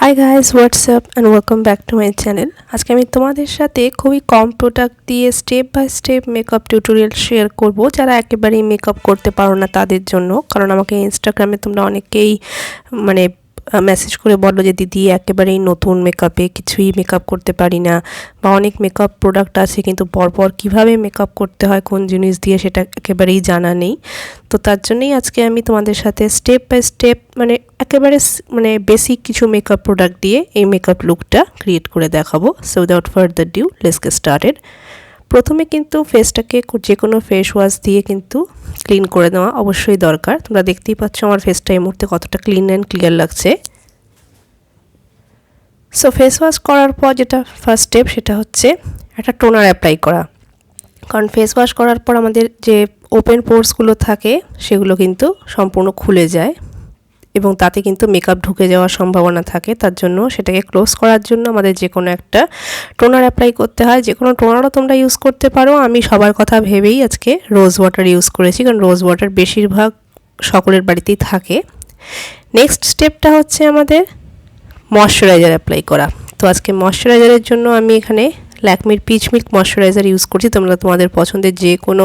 High guys, what's up and welcome back to my channel. আজকে আমি তোমাদের সাথে খুবই কম প্রোডাক্ট দিয়ে step by step makeup tutorial share করব, যারা একেবারেই মেকআপ করতে পারো না তাদের জন্য। কারণ আমাকে ইনস্টাগ্রামে তোমরা অনেকেই মেসেজ করে বলো যে দিদি একেবারেই নতুন মেকআপে কিছুই মেকআপ করতে পারি না, বা অনেক মেকআপ প্রোডাক্ট আছে কিন্তু পরপর কীভাবে মেকআপ করতে হয় কোন জিনিস দিয়ে সেটা একেবারেই জানা নেই। তো তার জন্যই আজকে আমি তোমাদের সাথে স্টেপ বাই স্টেপ একেবারে বেসিক কিছু মেকআপ প্রোডাক্ট দিয়ে এই মেকআপ লুকটা ক্রিয়েট করে দেখাবো। So without further due let's get started. প্রথমে কিন্তু ফেসটাকে যে কোনো ফেস ওয়াশ দিয়ে কিন্তু ক্লিন করে নেওয়া অবশ্যই দরকার। তোমরা দেখতেই পাচ্ছ আমার ফেসটা এই মুহূর্তে কতটা ক্লিন অ্যান্ড ক্লিয়ার লাগছে। সো ফেস ওয়াশ করার পর যেটা ফার্স্ট স্টেপ সেটা হচ্ছে একটা টোনার অ্যাপ্লাই করা। কারণ ফেস ওয়াশ করার পর আমাদের যে ওপেন পোর্সগুলো থাকে সেগুলো কিন্তু সম্পূর্ণ খুলে যায় এবং তাতে কিন্তু মেকআপ ঢুকে যাওয়ার সম্ভাবনা থাকে। তার জন্য সেটাকে ক্লোজ করার জন্য আমাদের যে কোনো একটা টোনার অ্যাপ্লাই করতে হয়। যে কোনো টোনারও তোমরা ইউজ করতে পারো। আমি সবার কথা ভেবেই আজকে রোজ ওয়াটার ইউজ করেছি, কারণ রোজ ওয়াটার বেশিরভাগ সকলের বাড়িতেই থাকে। নেক্সট স্টেপটা হচ্ছে আমাদের ময়শ্চারাইজার অ্যাপ্লাই করা। তো আজকে ময়শ্চারাইজারের জন্য আমি এখানে ল্যাকমির পিচ মিল্ক ময়শ্চারাইজার ইউজ করছি। তোমরা তোমাদের পছন্দের যে কোনো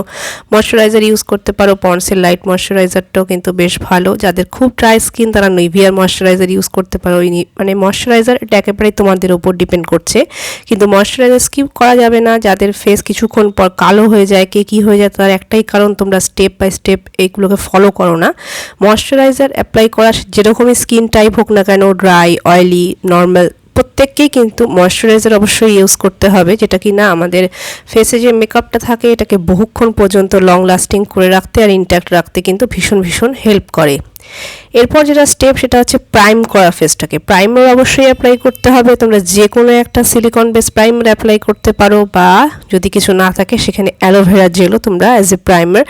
ময়শ্চারাইজার ইউজ করতে পারো। পন্ডসের লাইট ময়শ্চারাইজারটাও কিন্তু বেশ ভালো। যাদের খুব ড্রাই স্কিন তারা নিভিয়ার ময়শ্চারাইজার ইউজ করতে পারো। ময়শ্চারাইজার এটা একেবারেই তোমাদের উপর ডিপেন্ড করছে, কিন্তু ময়শ্চারাইজার স্কিপ করা যাবে না। যাদের ফেস কিছুক্ষণ পর কালো হয়ে যায়, কী হয়ে যায়, তার একটাই কারণ তোমরা স্টেপ বাই স্টেপ এইগুলোকে ফলো করো না। ময়শ্চারাইজার অ্যাপ্লাই করা যেরকমই স্কিন টাইপ হোক না কেন, ড্রাই, অয়েলি, নর্মাল, প্রত্যেককেই কিন্তু ময়শ্চারাইজার অবশ্যই ইউজ করতে হবে, যেটা কি না আমাদের ফেসে যে মেকআপটা থাকে এটাকে বহুক্ষণ পর্যন্ত লং লাস্টিং করে রাখতে আর ইনট্যাক্ট রাখতে কিন্তু ভীষণ হেল্প করে। এরপর যেটা স্টেপ সেটা হচ্ছে প্রাইম করা ফেসটাকে। প্রাইমার অবশ্যই অ্যাপ্লাই করতে হবে। তোমরা যে কোনো একটা সিলিকন বেস প্রাইমার অ্যাপ্লাই করতে পারো, বা যদি কিছু না থাকে সেখানে অ্যালোভেরা জেলও তোমরা অ্যাজ এ প্রাইমার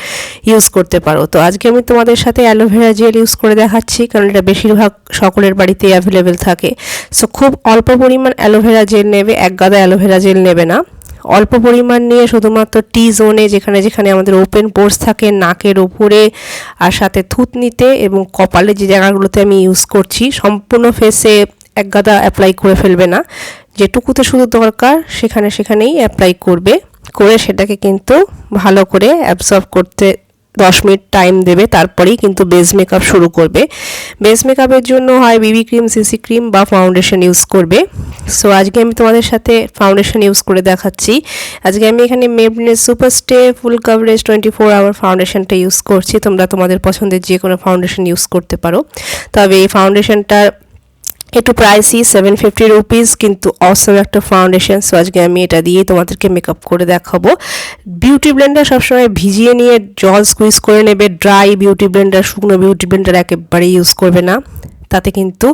ইউজ করতে পারো। তো আজকে আমি তোমাদের সাথে অ্যালোভেরা জেল ইউজ করে দেখাচ্ছি, কারণ এটা বেশিরভাগ সকলের বাড়িতেই অ্যাভেলেবেল থাকে। সো খুব অল্প পরিমাণ অ্যালোভেরা জেল নেবে, এক গাদা অ্যালোভেরা জেল নেবে না। অল্প পরিমাণ নিয়ে শুধুমাত্র টি জোনে যেখানে আমাদের ওপেন পোর্স থাকে, নাকের ওপরে আর সাথে থুতনিতে এবং কপালে যে জায়গাগুলোতে আমি ইউজ করছি, সম্পূর্ণ ফেসে এক গাদা অ্যাপ্লাই করে ফেলবে না। যেটুকুতে শুধু দরকার সেখানেই অ্যাপ্লাই করবে, করে সেটাকে কিন্তু ভালো করে অ্যাবজর্ব করতে 10 মিনিট টাইম দেবে। তারপরেই কিন্তু বেস মেকআপ শুরু করবে। বেস মেকআপের জন্য হয় বিবি ক্রিম, সিসি ক্রিম বা ফাউন্ডেশন ইউজ করবে। সো আজকে আমি তোমাদের সাথে ফাউন্ডেশন ইউজ করে দেখাচ্ছি। আজকে আমি এখানে মেবলিনের super stay full coverage 24 hour ফাউন্ডেশনটা ইউজ করছি। তোমরা তোমাদের পছন্দের যে কোনো ফাউন্ডেশন ইউজ করতে পারো। তবে এই ফাউন্ডেশনটার একটু প্রাইসি, 750 রুপিস, কিন্তু অসম একটা ফাউন্ডেশন। সো আজকে আমি এটা দিয়ে তোমাদেরকে মেকআপ করে দেখাবো। বিউটি ব্লেন্ডার সবসময় ভিজিয়ে নিয়ে জল স্কুইজ করে নেবে। ড্রাই বিউটি ব্লেন্ডার, শুকনো বিউটি ব্লেন্ডার একেবারেই ইউজ করবে না, তাতে কিন্তু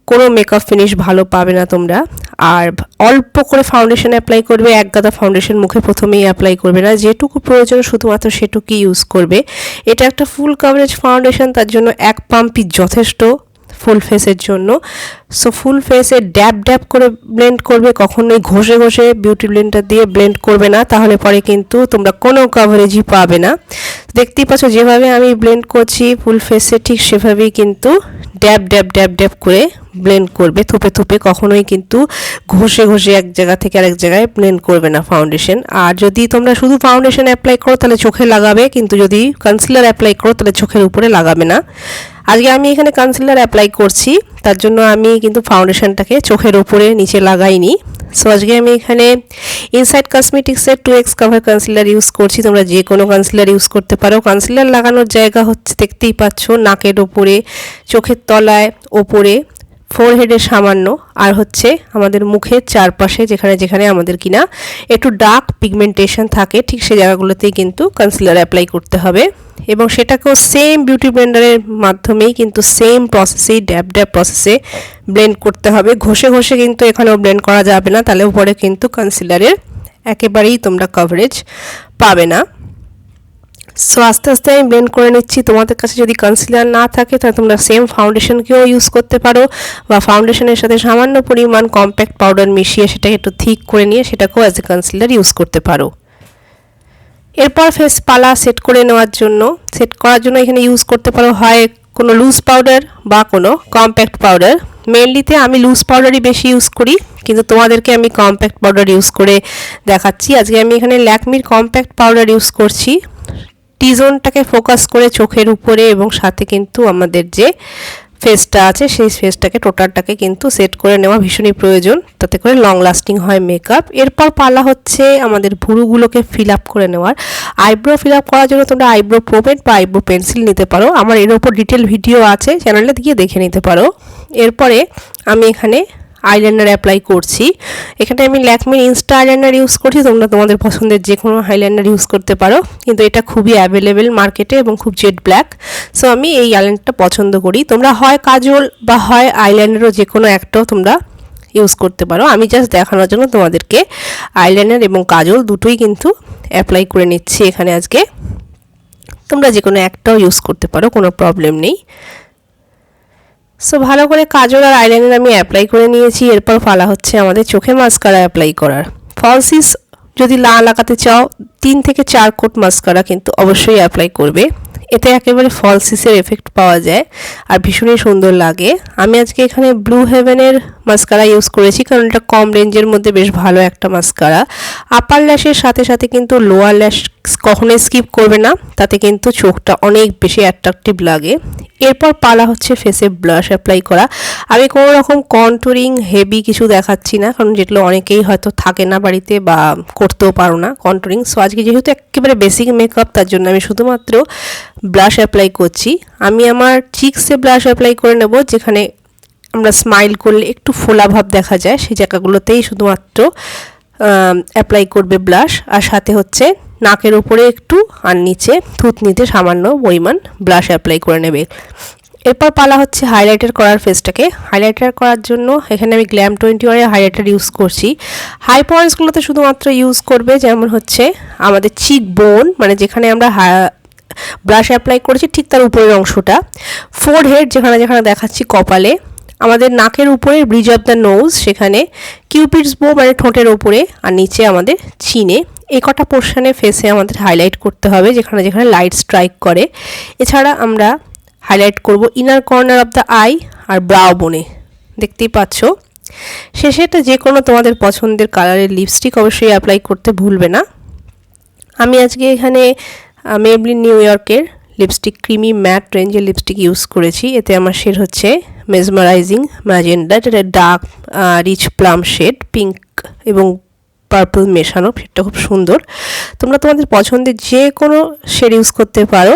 কোনো মেকআপ ফিনিশ ভালো পাবে না তোমরা। আর অল্প করে ফাউন্ডেশন অ্যাপ্লাই করবে, এক গাদা ফাউন্ডেশন মুখে প্রথমেই অ্যাপ্লাই করবে না। যেটুকু প্রয়োজন শুধুমাত্র সেটুকুই ইউজ করবে। এটা একটা ফুল কভারেজ ফাউন্ডেশন, তার জন্য এক পাম্পই যথেষ্ট ফুল ফেসের জন্য। সো ফুল ফেসে ড্যাব করে ব্লেন্ড করবে, কখনোই ঘষে বিউটি ব্লেন্ডার দিয়ে ব্লেন্ড করবে না, তাহলে পরে কিন্তু তোমরা কোনো কভারেজই পাবে না। দেখতেই পাচ্ছ যেভাবে আমি ব্লেন্ড করছি ফুল ফেসে, ঠিক সেভাবেই কিন্তু ড্যাব করে ব্লেন্ড করবে, থুপে কখনোই কিন্তু ঘষে এক জায়গা থেকে আরেক জায়গায় ব্লেন্ড করবে না ফাউন্ডেশন। আর যদি তোমরা শুধু ফাউন্ডেশন অ্যাপ্লাই করো তাহলে চোখে লাগাবে, কিন্তু যদি কনসিলার অ্যাপ্লাই করো তাহলে চোখের উপরে লাগাবে না। আজকে আমি এখানে কনসিলার অ্যাপ্লাই করছি, তার জন্য আমি কিন্তু ফাউন্ডেশনটাকে চোখের উপরে নিচে লাগাইনি। সো আজকে আমি এখানে ইনসাইড কসমেটিক্সের 2x কভার কনসিলার ইউজ করছি। তোমরা যে কোনো কনসিলার ইউজ করতে পারো। কনসিলার লাগানোর জায়গা হচ্ছে দেখতেই পাচ্ছ নাকের ওপরে, চোখের তলায়, ওপরে, ফোরহেডের সামান্য, আর হচ্ছে আমাদের মুখের চারপাশে যেখানে আমাদের কিনা একটু ডার্ক পিগমেন্টেশন থাকে, ঠিক সেই জায়গাগুলোতেই কিন্তু কনসিলার অ্যাপ্লাই করতে হবে। এবং সেটাকেও সেম বিউটি ব্লেন্ডারের মাধ্যমেই কিন্তু সেম প্রসেসেই ড্যাব প্রসেসে ব্লেন্ড করতে হবে। ঘষে কিন্তু এখানেও ব্লেন্ড করা যাবে না, তাহলে উপরে কিন্তু কনসিলারের একেবারেই তোমরা কভারেজ পাবে না। সো আস্তে আমি ব্লেন্ড করে নিচ্ছি। তোমাদের কাছে যদি কনসিলার না থাকে তাহলে তোমরা সেম ফাউন্ডেশনকেও ইউজ করতে পারো, বা ফাউন্ডেশনের সাথে সামান্য পরিমাণ কম্প্যাক্ট পাউডার মিশিয়ে সেটাকে একটু থিক করে নিয়ে সেটাকেও অ্যাজ এ কনসিলার ইউজ করতে পারো। এরপর ফেস পালা সেট করার জন্য এখানে ইউজ করতে পারো হয় কোনো লুজ পাউডার বা কোনো কম্প্যাক্ট পাউডার। মেনলিতে আমি লুজ পাউডারই বেশি ইউজ করি, কিন্তু তোমাদেরকে আমি কম্প্যাক্ট পাউডার ইউজ করে দেখাচ্ছি। আজকে আমি এখানে ল্যাকমির কম্প্যাক্ট পাউডার ইউজ করছি টি জোনটাকে ফোকাস করে চোখের উপরে, এবং সাথে কিন্তু আমাদের যে ফেসটা আছে সেই ফেসটাকে টোটালটাকে কিন্তু সেট করে নেওয়া ভীষণই প্রয়োজন, তাতে করে লং লাস্টিং হয় মেকআপ। এরপর পালা হচ্ছে আমাদের ভুরুগুলোকে ফিল আপ করে নেওয়ার। আইব্রো ফিল আপ করার জন্য তোমরা আইব্রো পোমেড বা আইব্রো পেন্সিল নিতে পারো, আমার এর ওপর ডিটেল ভিডিও আছে, চ্যানেলে গিয়ে দেখে নিতে পারো। এরপরে আমি এখানে আইলাইনার অ্যাপ্লাই করছি। এখানে আমি ল্যাকমির ইনস্টা আইলাইনার ইউজ করছি, তোমরা তোমাদের পছন্দের যে কোনো আইলাইনার ইউজ করতে পারো, কিন্তু এটা খুবই অ্যাভেলেবেল মার্কেটে এবং খুব জেড ব্ল্যাক। সো আমি এই আইলাইনারটা পছন্দ করি। তোমরা হয় কাজল বা হয় আইলাইনারও যে কোনো একটাও তোমরা ইউজ করতে পারো। আমি জাস্ট দেখানোর জন্য তোমাদেরকে আইলাইনার এবং কাজল দুটোই কিন্তু অ্যাপ্লাই করে নিচ্ছি এখানে আজকে। তোমরা যে কোনো একটাও ইউজ করতে পারো, কোনো প্রবলেম নেই। সো ভালো করে কাজল আর আইলাইনার আমি অ্যাপ্লাই করে নিয়েছি। এরপর পালা হচ্ছে আমাদের চোখে মাস্কারা অ্যাপ্লাই করার। ফলসিস যদি না লাগাতে চাও 3 থেকে 4 কোট মাস্কারা কিন্তু অবশ্যই অ্যাপ্লাই করবে, এতে একেবারে ফলসিসের এফেক্ট পাওয়া যায় আর ভীষণই সুন্দর লাগে। আমি আজকে এখানে ব্লু হেভেনের মাস্কারা ইউজ করেছি, কারণ এটা কম রেঞ্জের মধ্যে বেশ ভালো একটা মাস্কারা। আপার ল্যাশের সাথে সাথে কিন্তু লোয়ার ল্যাশ কখনোই স্কিপ করবে না, তাতে কিন্তু চোখটা অনেক বেশি অ্যাট্রাকটিভ লাগে। এরপর পালা হচ্ছে ফেসে ব্লাশ অ্যাপ্লাই করা। আমি কোনো রকম কন্টুরিং হেভি কিছু দেখাচ্ছি না, কারণ যেগুলো অনেকেই হয়তো থাকে না বাড়িতে বা করতেও পারো না কন্টুরিং। সো আজকে যেহেতু একেবারে বেসিক মেকআপ, তার জন্য আমি শুধুমাত্র ব্লাশ অ্যাপ্লাই করছি। আমি আমার চিকসে ব্লাশ অ্যাপ্লাই করে নেব, যেখানে আমরা স্মাইল করলে একটু ফোলা ভাব দেখা যায়, সেই জায়গাগুলোতেই শুধুমাত্র অ্যাপ্লাই করবে ব্লাশ। আর সাথে হচ্ছে নাকের উপরে একটু আর নিচে থুতনিতে সামান্য পরিমাণ ব্লাশ অ্যাপ্লাই করে নেবে। এরপর পালা হচ্ছে হাইলাইটার করার ফেসটাকে। হাইলাইটার করার জন্য এখানে আমি গ্ল্যাম 21 হাইলাইটার ইউজ করছি। হাই পয়েন্টসগুলোতে শুধুমাত্র ইউজ করবে, যেমন হচ্ছে আমাদের চিক বোন, মানে যেখানে আমরা ব্লাশ অ্যাপ্লাই করেছি ঠিক তার উপরের অংশটা, ফোরহেড যেখানে যেখানে দেখাচ্ছি কপালে, আমাদের নাকের উপরে ব্রিজ অফ দ্য নোজ সেখানে, কিউপিডস বো মানে ঠোঁটের ওপরে, আর নিচে আমাদের চিনে। এই কটা পোর্শনে ফেসে আমাদের হাইলাইট করতে হবে যেখানে যেখানে লাইট স্ট্রাইক করে। এছাড়া আমরা হাইলাইট করব inner corner of the eye আর ব্রাও বোনে, দেখতেই পাচ্ছ। শেষে এটা যে কোনো তোমাদের পছন্দের কালারের লিপস্টিক অবশ্যই অ্যাপ্লাই করতে ভুলবে না। আমি আজকে এখানে মেবলিন নিউ ইয়র্কের লিপস্টিক ক্রিমি ম্যাট রেঞ্জের লিপস্টিক ইউজ করেছি। এতে আমার শেড হচ্ছে মেসমারাইজিং ম্যাজেন্ডা, এটা dark rich plum shade, pink এবং পার্পল মেশানো, শেডটা খুব সুন্দর। তোমরা তোমাদের পছন্দের যে কোনো শেড ইউজ করতে পারো।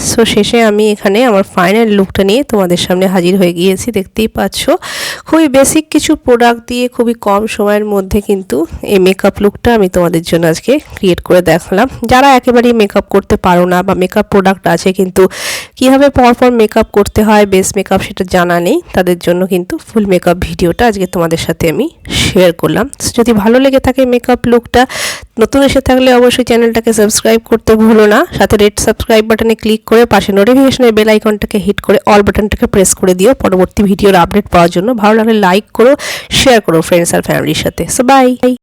সো শেষে আমি এখানে আমার ফাইনাল লুকটা নিয়ে তোমাদের সামনে হাজির হয়ে গিয়েছি, দেখতেই পাচ্ছ। খুবই বেসিক কিছু প্রোডাক্ট দিয়ে খুবই কম সময়ের মধ্যে কিন্তু এই মেকআপ লুকটা আমি তোমাদের জন্য আজকে ক্রিয়েট করে দেখালাম। যারা একেবারেই মেকআপ করতে পারো না বা মেকআপ প্রোডাক্ট আছে কিন্তু কীভাবে পরপর মেকআপ করতে হয়, বেস মেকআপ সেটা জানা নেই, তাদের জন্য কিন্তু ফুল মেকআপ ভিডিওটা আজকে তোমাদের সাথে আমি শেয়ার করলাম। যদি ভালো লেগে থাকে মেকআপ লুকটা, নতুন এসে থাকলে অবশ্যই চ্যানেলটাকে সাবস্ক্রাইব করতে ভুলো না, সাথে রেড সাবস্ক্রাইব বাটনে ক্লিক করে পাশে নোটিফিকেশনের বেল আইকনটাকে হিট করে অল বাটনটাকে প্রেস করে দিও পরবর্তী ভিডিওর আপডেট পাওয়ার জন্য। ভালো লাগলে লাইক করো, শেয়ার করো ফ্রেন্ডস আর ফ্যামিলির সাথে। So by.